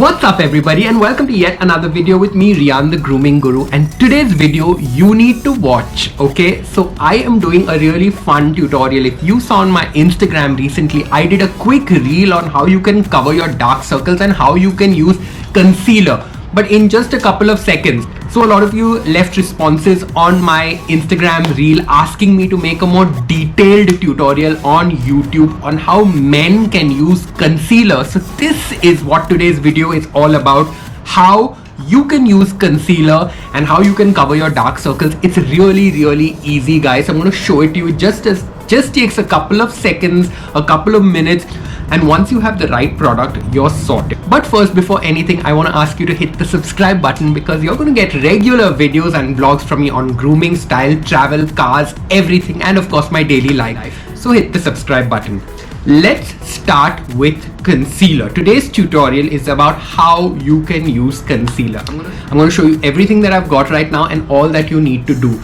What's up everybody, and welcome to yet another video with me, Riaan the grooming guru. And today's video you need to watch. Okay, so I am doing a really fun tutorial. If you saw on my Instagram recently, I did a quick reel on how you can cover your dark circles and how you can use concealer, but in just a couple of seconds. So a lot of you left responses on my Instagram reel asking me to make a more detailed tutorial on YouTube on how men can use concealer. So this is what today's video is all about, how you can use concealer and how you can cover your dark circles. It's really easy, guys. I'm going to show it to you. Just takes a couple of seconds, a couple of minutes, and once you have the right product, you're sorted. But first, before anything, I want to ask you to hit the subscribe button, because you're going to get regular videos and vlogs from me on grooming, style, travel, cars, everything, and of course my daily life. So hit the subscribe button. Let's start with concealer. Today's tutorial is about how you can use concealer. I'm going to show you everything that I've got right now and all that you need to do.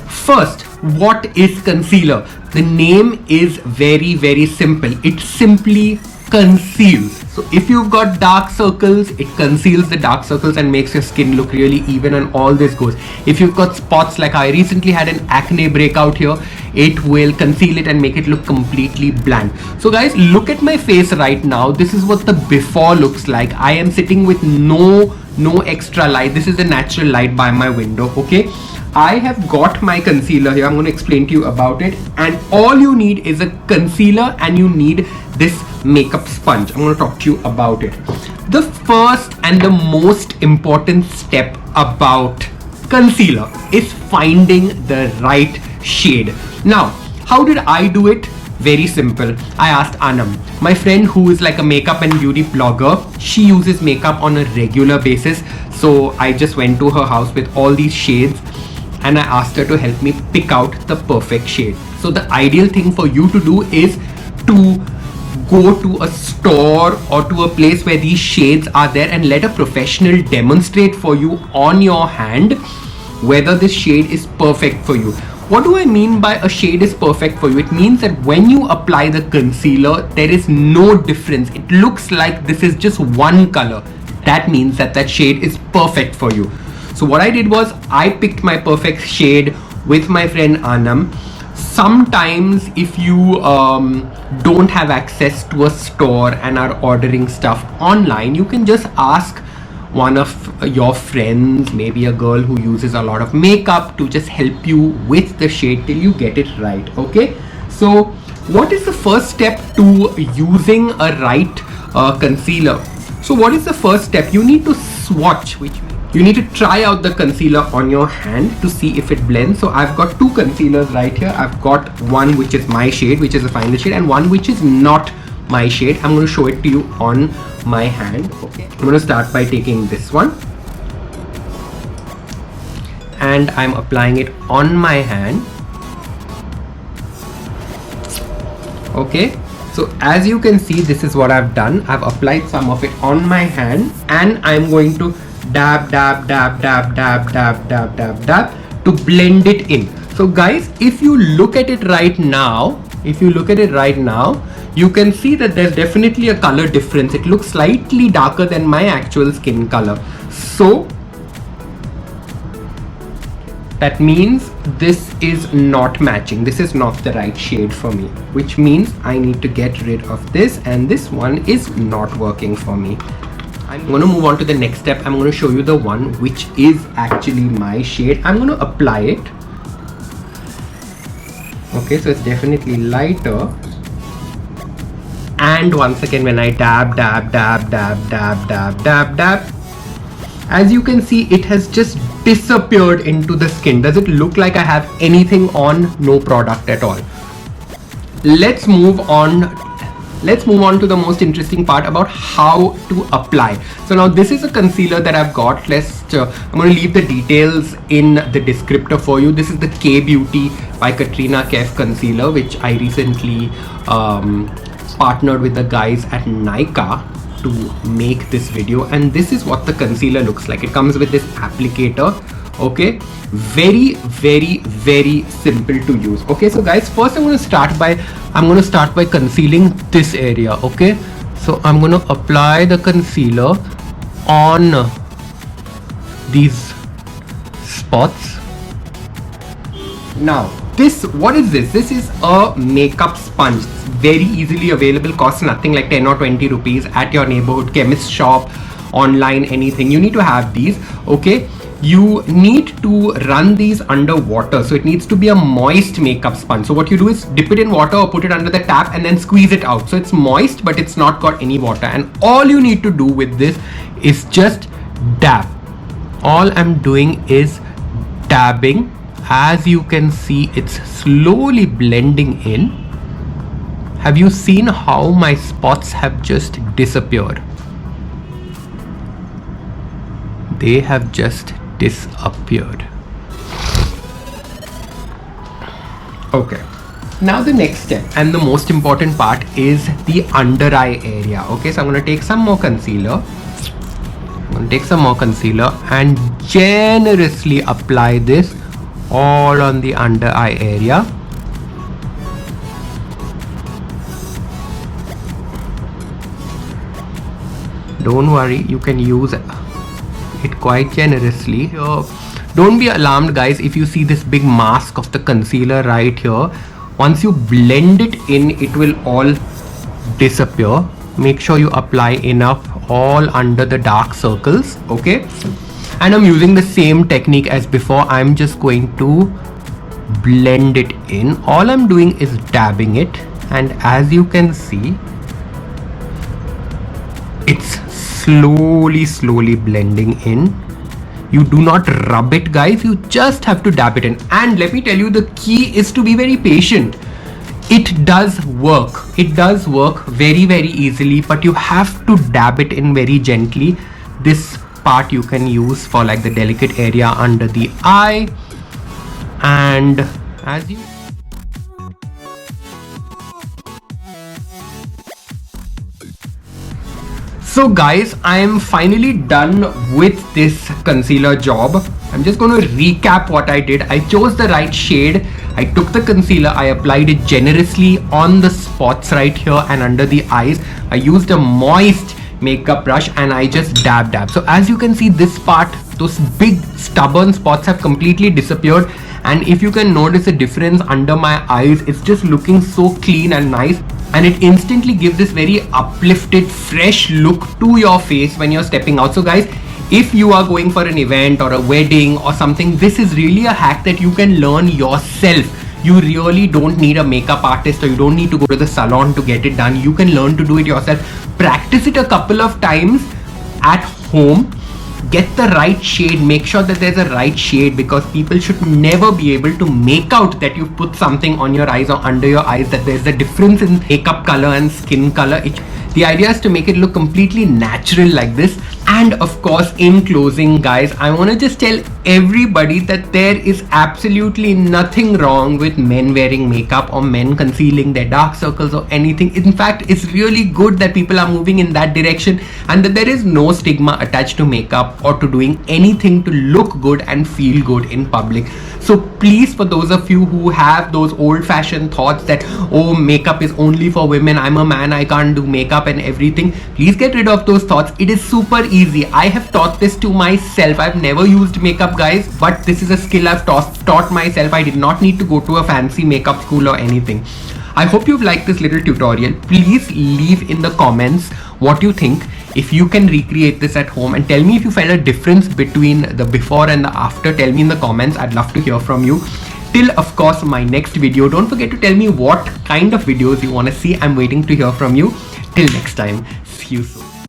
First, what is concealer? The name is very simple. It simply conceals. So if you've got dark circles, it conceals the dark circles and makes your skin look really even, and all this goes. If you've got spots, like I recently had an acne breakout here, it will conceal it and make it look completely blank. So guys, look at my face right now. This is what the before looks like. I am sitting with no extra light. This is the natural light by my window. Okay, I have got my concealer here. I'm going to explain to you about it, and all you need is a concealer and you need this makeup sponge. I'm going to talk to you about it. The first and the most important step about concealer is finding the right shade. Now, how did I do it? Very simple. I asked Anam, my friend who is like a makeup and beauty blogger. She uses makeup on a regular basis. So I just went to her house with all these shades and I asked her to help me pick out the perfect shade. So the ideal thing for you to do is to go to a store or to a place where these shades are there and let a professional demonstrate for you on your hand whether this shade is perfect for you. What do I mean by a shade is perfect for you? It means that when you apply the concealer, there is no difference. It looks like this is just one color. That means that that shade is perfect for you. So what I did was I picked my perfect shade with my friend Anam. Sometimes if you don't have access to a store and are ordering stuff online, you can just ask one of your friends, maybe a girl who uses a lot of makeup, to just help you with the shade till you get it right. Okay, so what is the first step to using a right concealer? So what is the first step? You need to swatch, you need to try out the concealer on your hand to see if it blends. So I've got two concealers right here. I've got one which is my shade, which is a final shade, and one which is not my shade. I'm going to show it to you on my hand. Okay, I'm going to start by taking this one and I'm applying it on my hand. Okay, so as you can see, this is what I've done. I've applied some of it on my hand and I'm going to dab to blend it in. So guys, if you look at it right now, you can see that there's definitely a color difference. It looks slightly darker than my actual skin color. So that means this is not matching. This is not the right shade for me, which means I need to get rid of this, and this one is not working for me. I'm going to move on to the next step. I'm going to show you the one which is actually my shade. I'm going to apply it. Okay, so it's definitely lighter. And once again, when I dab, as you can see, it has just disappeared into the skin. Does it look like I have anything on? No product at all. Let's move on to the most interesting part about how to apply. So now this is a concealer that I've got. I'm going to leave the details in the descriptor for you. This is the K Beauty by Katrina Kaif concealer, which I recently partnered with the guys at Nykaa to make this video, and this is what the concealer looks like. It comes with this applicator. Okay, very simple to use. Okay, so guys, first I'm going to start by concealing this area. Okay, so I'm going to apply the concealer on these spots. Now this, what is this? This is a makeup sponge. It's very easily available, costs nothing, like 10 or 20 rupees at your neighborhood chemist shop, online, anything. You need to have these. Okay, you need to run these under water, so it needs to be a moist makeup sponge. So what you do is dip it in water or put it under the tap and then squeeze it out, so it's moist but it's not got any water. And all you need to do with this is just dab. All I'm doing is dabbing. As you can see, it's slowly blending in. Have you seen how my spots have just disappeared? They have just disappeared. Okay, now the next step and the most important part is the under eye area. Okay, so I'm going to take some more concealer. I'm going to take some more concealer and generously apply this all on the under eye area. Don't worry, you can use it quite generously. Don't be alarmed guys if you see this big mask of the concealer right here. Once you blend it in, it will all disappear. Make sure you apply enough all under the dark circles. Okay, and I'm using the same technique as before. I'm just going to blend it in. All I'm doing is dabbing it, and as you can see, it's slowly blending in. You do not rub it guys, you just have to dab it in. And let me tell you, the key is to be very patient. It does work. It does work very easily, but you have to dab it in very gently. This part you can use for like the delicate area under the eye. And as you So guys, I am finally done with this concealer job. I'm just going to recap what I did. I chose the right shade. I took the concealer, I applied it generously on the spots right here and under the eyes. I used a moist makeup brush and I just dab. So as you can see, this part, those big stubborn spots have completely disappeared. And if you can notice the difference under my eyes, it's just looking so clean and nice. And it instantly gives this very uplifted, fresh look to your face when you're stepping out. So guys, if you are going for an event or a wedding or something, this is really a hack that you can learn yourself. You really don't need a makeup artist, or you don't need to go to the salon to get it done. You can learn to do it yourself. Practice it a couple of times at home. Get the right shade. Make sure that there's a right shade, because people should never be able to make out that you've put something on your eyes or under your eyes, that there's a difference in makeup color and skin color. The idea is to make it look completely natural like this. And of course, in closing guys, I want to just tell everybody that there is absolutely nothing wrong with men wearing makeup or men concealing their dark circles or anything. In fact, it's really good that people are moving in that direction, and that there is no stigma attached to makeup or to doing anything to look good and feel good in public. So please, for those of you who have those old-fashioned thoughts that, oh, makeup is only for women, I'm a man, I can't do makeup and everything, please get rid of those thoughts. It is super easy. I have taught this to myself. I've never used makeup guys, but this is a skill I've taught myself. I did not need to go to a fancy makeup school or anything. I hope you've liked this little tutorial. Please leave in the comments what you think. If you can recreate this at home, and tell me if you felt a difference between the before and the after. Tell me in the comments. I'd love to hear from you. Till of course my next video, don't forget to tell me what kind of videos you want to see. I'm waiting to hear from you. Till next time, see you soon.